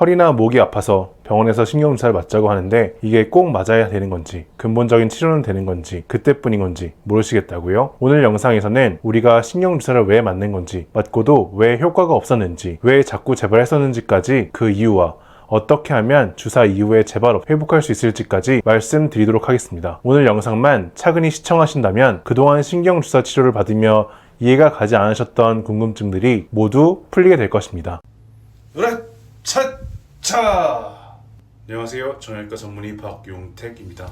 허리나 목이 아파서 병원에서 신경주사를 맞자고 하는데 이게 꼭 맞아야 되는 건지 근본적인 치료는 되는 건지 그때뿐인 건지 모르시겠다고요? 오늘 영상에서는 우리가 신경주사를 왜 맞는 건지, 맞고도 왜 효과가 없었는지, 왜 자꾸 재발했었는지까지, 그 이유와 어떻게 하면 주사 이후에 재발 회복할 수 있을지까지 말씀드리도록 하겠습니다. 오늘 영상만 차근히 시청하신다면 그동안 신경주사 치료를 받으며 이해가 가지 않으셨던 궁금증들이 모두 풀리게 될 것입니다. 으라차차! 안녕하세요. 정형외과 전문의 박용택입니다.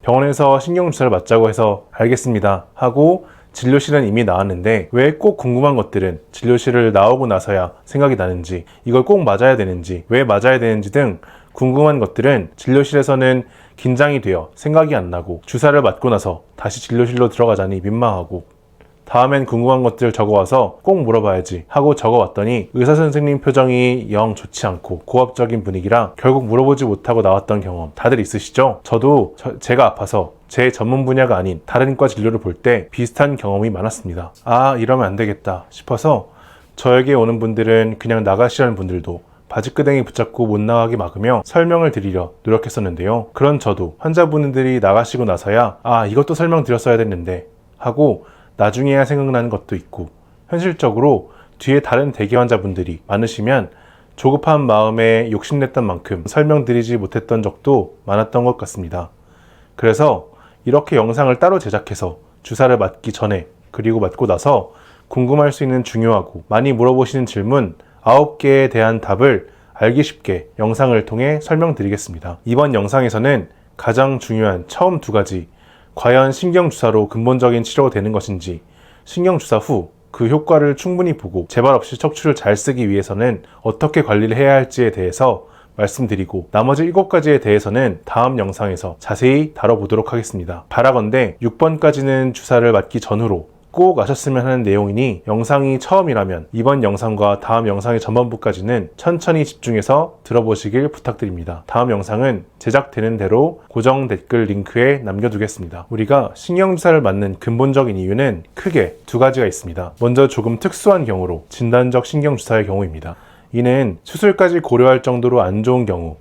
병원에서 신경주사를 맞자고 해서 알겠습니다 하고 진료실은 이미 나왔는데 왜 꼭 궁금한 것들은 진료실을 나오고 나서야 생각이 나는지, 이걸 꼭 맞아야 되는지, 왜 맞아야 되는지 등 궁금한 것들은 진료실에서는 긴장이 되어 생각이 안 나고, 주사를 맞고 나서 다시 진료실로 들어가자니 민망하고, 다음엔 궁금한 것들 적어와서 꼭 물어봐야지 하고 적어왔더니 의사선생님 표정이 영 좋지 않고 고압적인 분위기라 결국 물어보지 못하고 나왔던 경험 다들 있으시죠? 저도 제가 아파서 제 전문 분야가 아닌 다른 과 진료를 볼 때 비슷한 경험이 많았습니다. 아, 이러면 안 되겠다 싶어서 저에게 오는 분들은 그냥 나가시라는 분들도 바지끄댕이 붙잡고 못 나가게 막으며 설명을 드리려 노력했었는데요. 그런 저도 환자분들이 나가시고 나서야 아, 이것도 설명드렸어야 됐는데 하고 나중에야 생각나는 것도 있고, 현실적으로 뒤에 다른 대기 환자분들이 많으시면 조급한 마음에 욕심냈던 만큼 설명드리지 못했던 적도 많았던 것 같습니다. 그래서 이렇게 영상을 따로 제작해서 주사를 맞기 전에 그리고 맞고 나서 궁금할 수 있는 중요하고 많이 물어보시는 질문 9개에 대한 답을 알기 쉽게 영상을 통해 설명드리겠습니다. 이번 영상에서는 가장 중요한 처음 2가지, 과연 신경주사로 근본적인 치료가 되는 것인지, 신경주사 후 그 효과를 충분히 보고 재발 없이 척추를 잘 쓰기 위해서는 어떻게 관리를 해야 할지에 대해서 말씀드리고, 나머지 7가지에 대해서는 다음 영상에서 자세히 다뤄보도록 하겠습니다. 바라건대 6번까지는 주사를 맞기 전후로 꼭 아셨으면 하는 내용이니 영상이 처음이라면 이번 영상과 다음 영상의 전반부까지는 천천히 집중해서 들어보시길 부탁드립니다. 다음 영상은 제작되는 대로 고정 댓글 링크에 남겨두겠습니다. 우리가 신경주사를 맞는 근본적인 이유는 크게 2가지가 있습니다. 먼저 조금 특수한 경우로 진단적 신경주사의 경우입니다. 이는 수술까지 고려할 정도로 안 좋은 경우,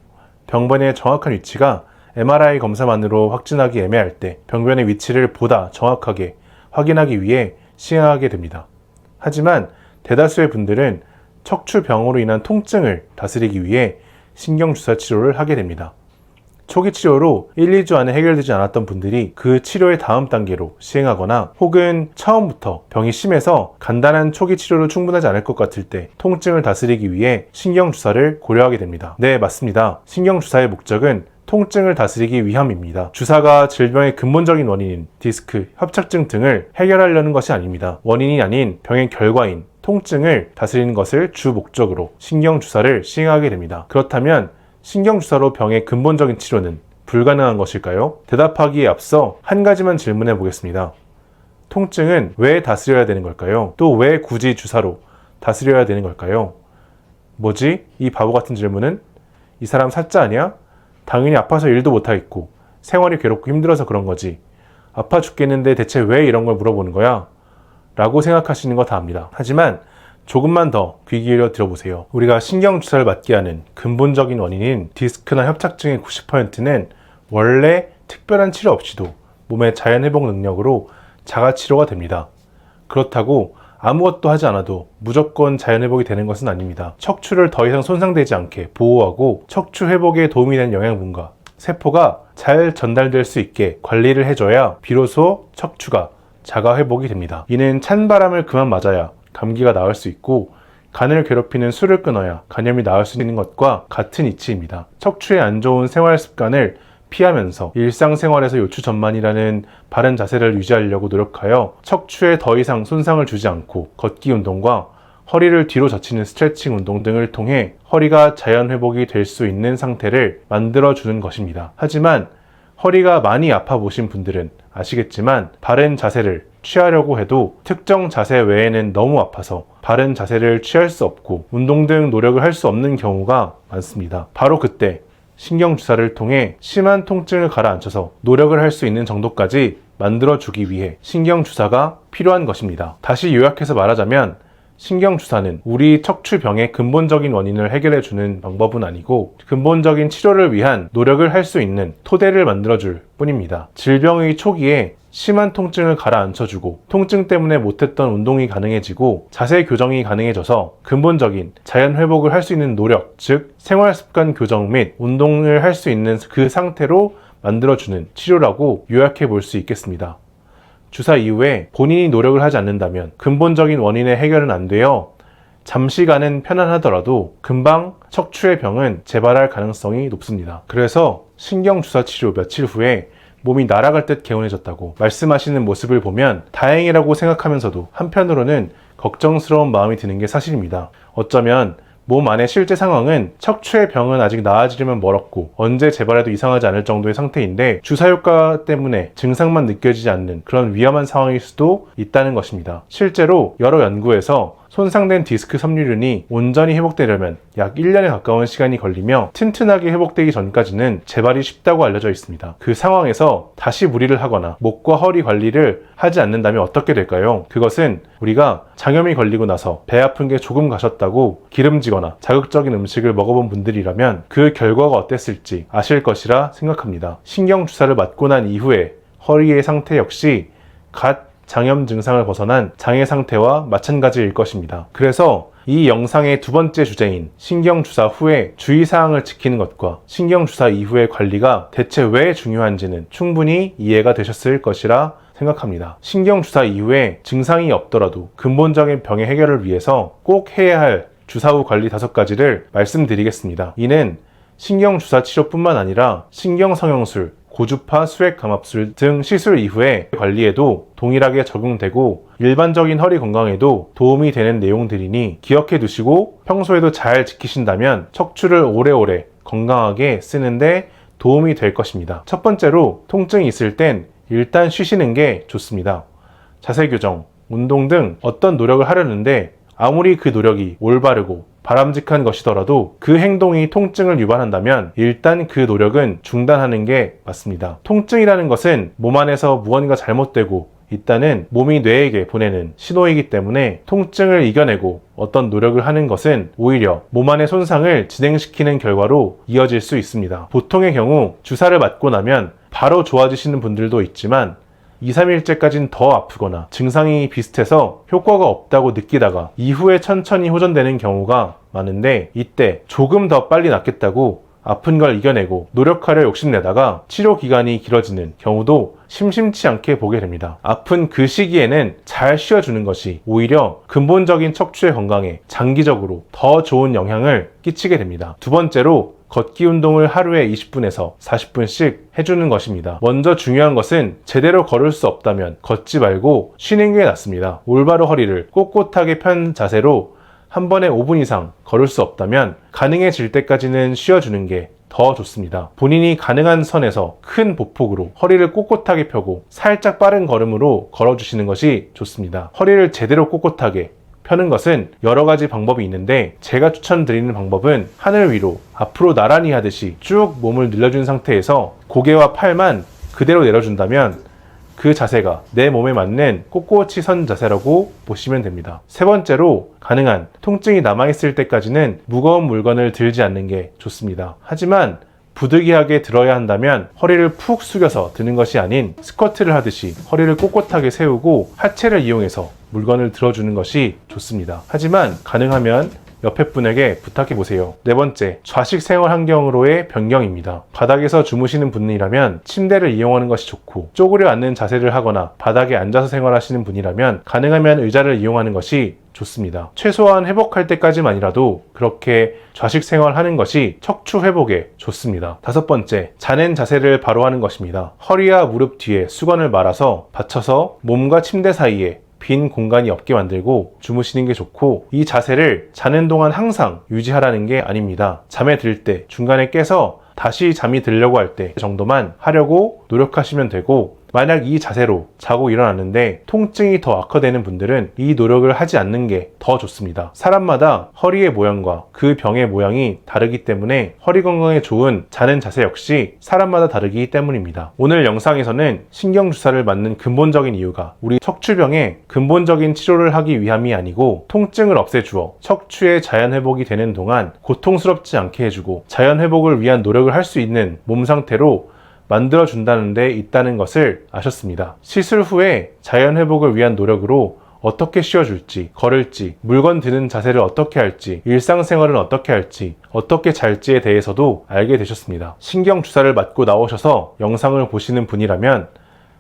병변의 정확한 위치가 MRI 검사만으로 확진하기 애매할 때 병변의 위치를 보다 정확하게 확인하기 위해 시행하게 됩니다. 하지만 대다수의 분들은 척추병으로 인한 통증을 다스리기 위해 신경주사 치료를 하게 됩니다. 초기 치료로 1, 2주 안에 해결되지 않았던 분들이 그 치료의 다음 단계로 시행하거나, 혹은 처음부터 병이 심해서 간단한 초기 치료로 충분하지 않을 것 같을 때 통증을 다스리기 위해 신경주사를 고려하게 됩니다. 네, 맞습니다. 신경주사의 목적은 통증을 다스리기 위함입니다. 주사가 질병의 근본적인 원인인 디스크, 협착증 등을 해결하려는 것이 아닙니다. 원인이 아닌 병의 결과인 통증을 다스리는 것을 주 목적으로 신경주사를 시행하게 됩니다. 그렇다면 신경주사로 병의 근본적인 치료는 불가능한 것일까요? 대답하기에 앞서 한 가지만 질문해 보겠습니다. 통증은 왜 다스려야 되는 걸까요? 또 왜 굳이 주사로 다스려야 되는 걸까요? 뭐지? 이 바보 같은 질문은? 이 사람 사짜 아니야? 당연히 아파서 일도 못하겠고 생활이 괴롭고 힘들어서 그런 거지. 아파 죽겠는데 대체 왜 이런 걸 물어보는 거야? 라고 생각하시는 거 다 압니다. 하지만 조금만 더 귀 기울여 들어보세요. 우리가 신경주사를 맞게 하는 근본적인 원인인 디스크나 협착증의 90%는 원래 특별한 치료 없이도 몸의 자연회복 능력으로 자가치료가 됩니다. 그렇다고 아무것도 하지 않아도 무조건 자연회복이 되는 것은 아닙니다. 척추를 더 이상 손상되지 않게 보호하고 척추 회복에 도움이 되는 영양분과 세포가 잘 전달될 수 있게 관리를 해줘야 비로소 척추가 자가회복이 됩니다. 이는 찬바람을 그만 맞아야 감기가 나을 수 있고, 간을 괴롭히는 술을 끊어야 간염이 나을 수 있는 것과 같은 이치입니다. 척추에 안 좋은 생활 습관을 피하면서 일상생활에서 요추전만이라는 바른 자세를 유지하려고 노력하여 척추에 더 이상 손상을 주지 않고 걷기 운동과 허리를 뒤로 젖히는 스트레칭 운동 등을 통해 허리가 자연 회복이 될 수 있는 상태를 만들어주는 것입니다. 하지만 허리가 많이 아파 보신 분들은 아시겠지만 바른 자세를 취하려고 해도 특정 자세 외에는 너무 아파서 바른 자세를 취할 수 없고 운동 등 노력을 할 수 없는 경우가 많습니다. 바로 그때 신경주사를 통해 심한 통증을 가라앉혀서 노력을 할 수 있는 정도까지 만들어주기 위해 신경주사가 필요한 것입니다. 다시 요약해서 말하자면 신경주사는 우리 척추병의 근본적인 원인을 해결해주는 방법은 아니고 근본적인 치료를 위한 노력을 할 수 있는 토대를 만들어줄 뿐입니다. 질병의 초기에 심한 통증을 가라앉혀주고 통증 때문에 못했던 운동이 가능해지고 자세 교정이 가능해져서 근본적인 자연 회복을 할 수 있는 노력, 즉 생활습관 교정 및 운동을 할 수 있는 그 상태로 만들어주는 치료라고 요약해 볼 수 있겠습니다. 주사 이후에 본인이 노력을 하지 않는다면 근본적인 원인의 해결은 안 되어 잠시간은 편안하더라도 금방 척추의 병은 재발할 가능성이 높습니다. 그래서 신경주사 치료 며칠 후에 몸이 날아갈 듯 개운해졌다고 말씀하시는 모습을 보면 다행이라고 생각하면서도 한편으로는 걱정스러운 마음이 드는 게 사실입니다. 어쩌면 몸 안의 실제 상황은 척추의 병은 아직 나아지려면 멀었고 언제 재발해도 이상하지 않을 정도의 상태인데 주사 효과 때문에 증상만 느껴지지 않는 그런 위험한 상황일 수도 있다는 것입니다. 실제로 여러 연구에서 손상된 디스크 섬유륜이 온전히 회복되려면 약 1년에 가까운 시간이 걸리며 튼튼하게 회복되기 전까지는 재발이 쉽다고 알려져 있습니다. 그 상황에서 다시 무리를 하거나 목과 허리 관리를 하지 않는다면 어떻게 될까요? 그것은 우리가 장염이 걸리고 나서 배 아픈 게 조금 가셨다고 기름지거나 자극적인 음식을 먹어본 분들이라면 그 결과가 어땠을지 아실 것이라 생각합니다. 신경주사를 맞고 난 이후에 허리의 상태 역시 갓 장염 증상을 벗어난 장애 상태와 마찬가지일 것입니다. 그래서 이 영상의 두 번째 주제인 신경주사 후에 주의사항을 지키는 것과 신경주사 이후의 관리가 대체 왜 중요한지는 충분히 이해가 되셨을 것이라 생각합니다. 신경주사 이후에 증상이 없더라도 근본적인 병의 해결을 위해서 꼭 해야 할 주사 후 관리 5가지를 말씀드리겠습니다. 이는 신경주사 치료뿐만 아니라 신경성형술, 고주파 수액감압술 등 시술 이후의 관리에도 동일하게 적용되고 일반적인 허리 건강에도 도움이 되는 내용들이니 기억해 두시고 평소에도 잘 지키신다면 척추를 오래오래 건강하게 쓰는데 도움이 될 것입니다. 첫 번째로 통증이 있을 땐 일단 쉬시는 게 좋습니다. 자세 교정, 운동 등 어떤 노력을 하려는데 아무리 그 노력이 올바르고 바람직한 것이더라도 그 행동이 통증을 유발한다면 일단 그 노력은 중단하는 게 맞습니다. 통증이라는 것은 몸 안에서 무언가 잘못되고 있다는 몸이 뇌에게 보내는 신호이기 때문에 통증을 이겨내고 어떤 노력을 하는 것은 오히려 몸 안의 손상을 진행시키는 결과로 이어질 수 있습니다. 보통의 경우 주사를 맞고 나면 바로 좋아지시는 분들도 있지만 2, 3일째까지는 더 아프거나 증상이 비슷해서 효과가 없다고 느끼다가 이후에 천천히 호전되는 경우가 많은데 이때 조금 더 빨리 낫겠다고 아픈 걸 이겨내고 노력하려 욕심내다가 치료 기간이 길어지는 경우도 심심치 않게 보게 됩니다. 아픈 그 시기에는 잘 쉬어주는 것이 오히려 근본적인 척추의 건강에 장기적으로 더 좋은 영향을 끼치게 됩니다. 두 번째로 걷기 운동을 하루에 20분에서 40분씩 해주는 것입니다. 먼저 중요한 것은 제대로 걸을 수 없다면 걷지 말고 쉬는 게 낫습니다. 올바로 허리를 꼿꼿하게 편 자세로 한 번에 5분 이상 걸을 수 없다면 가능해질 때까지는 쉬어주는 게 더 좋습니다. 본인이 가능한 선에서 큰 보폭으로 허리를 꼿꼿하게 펴고 살짝 빠른 걸음으로 걸어주시는 것이 좋습니다. 허리를 제대로 꼿꼿하게 펴는 것은 여러 가지 방법이 있는데 제가 추천드리는 방법은 하늘 위로 앞으로 나란히 하듯이 쭉 몸을 늘려준 상태에서 고개와 팔만 그대로 내려준다면 그 자세가 내 몸에 맞는 꼿꼿이 선 자세라고 보시면 됩니다. 세 번째로 가능한 통증이 남아있을 때까지는 무거운 물건을 들지 않는 게 좋습니다. 하지만 부득이하게 들어야 한다면 허리를 푹 숙여서 드는 것이 아닌 스쿼트를 하듯이 허리를 꼿꼿하게 세우고 하체를 이용해서 물건을 들어주는 것이 좋습니다. 하지만 가능하면 옆에 분에게 부탁해보세요. 네 번째, 좌식 생활 환경으로의 변경입니다. 바닥에서 주무시는 분이라면 침대를 이용하는 것이 좋고 쪼그려 앉는 자세를 하거나 바닥에 앉아서 생활하시는 분이라면 가능하면 의자를 이용하는 것이 좋습니다. 최소한 회복할 때까지만이라도 그렇게 좌식 생활하는 것이 척추 회복에 좋습니다. 다섯 번째, 자는 자세를 바로 하는 것입니다. 허리와 무릎 뒤에 수건을 말아서 받쳐서 몸과 침대 사이에 빈 공간이 없게 만들고 주무시는 게 좋고 이 자세를 자는 동안 항상 유지하라는 게 아닙니다. 잠에 들 때 중간에 깨서 다시 잠이 들려고 할 때 정도만 하려고 노력하시면 되고 만약 이 자세로 자고 일어났는데 통증이 더 악화되는 분들은 이 노력을 하지 않는 게 더 좋습니다. 사람마다 허리의 모양과 그 병의 모양이 다르기 때문에 허리 건강에 좋은 자는 자세 역시 사람마다 다르기 때문입니다. 오늘 영상에서는 신경주사를 맞는 근본적인 이유가 우리 척추병의 근본적인 치료를 하기 위함이 아니고 통증을 없애주어 척추의 자연 회복이 되는 동안 고통스럽지 않게 해주고 자연 회복을 위한 노력을 할 수 있는 몸 상태로 만들어준다는 데 있다는 것을 아셨습니다. 시술 후에 자연 회복을 위한 노력으로 어떻게 쉬어줄지, 걸을지, 물건 드는 자세를 어떻게 할지, 일상생활은 어떻게 할지, 어떻게 잘지에 대해서도 알게 되셨습니다. 신경주사를 맞고 나오셔서 영상을 보시는 분이라면,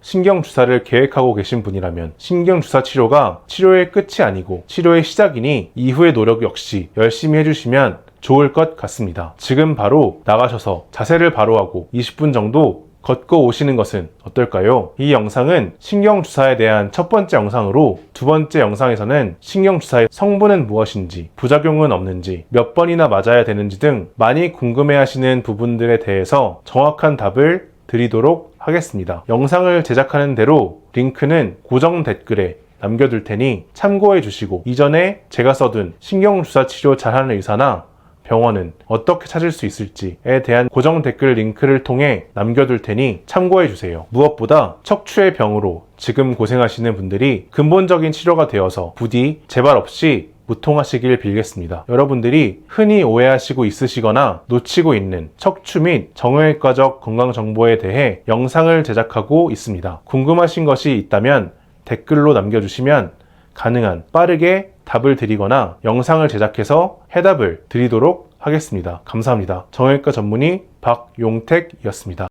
신경주사를 계획하고 계신 분이라면 신경주사 치료가 치료의 끝이 아니고 치료의 시작이니 이후의 노력 역시 열심히 해주시면 좋을 것 같습니다. 지금 바로 나가셔서 자세를 바로 하고 20분 정도 걷고 오시는 것은 어떨까요? 이 영상은 신경주사에 대한 첫 번째 영상으로 두 번째 영상에서는 신경주사의 성분은 무엇인지, 부작용은 없는지, 몇 번이나 맞아야 되는지 등 많이 궁금해하시는 부분들에 대해서 정확한 답을 드리도록 하겠습니다. 영상을 제작하는 대로 링크는 고정 댓글에 남겨둘 테니 참고해 주시고 이전에 제가 써둔 신경주사 치료 잘하는 의사나 병원은 어떻게 찾을 수 있을지에 대한 고정 댓글 링크를 통해 남겨둘 테니 참고해 주세요. 무엇보다 척추의 병으로 지금 고생하시는 분들이 근본적인 치료가 되어서 부디 재발 없이 무통하시길 빌겠습니다. 여러분들이 흔히 오해하시고 있으시거나 놓치고 있는 척추 및 정형외과적 건강정보에 대해 영상을 제작하고 있습니다. 궁금하신 것이 있다면 댓글로 남겨주시면 가능한 빠르게 답을 드리거나 영상을 제작해서 해답을 드리도록 하겠습니다. 감사합니다. 정형외과 전문의 박용택이었습니다.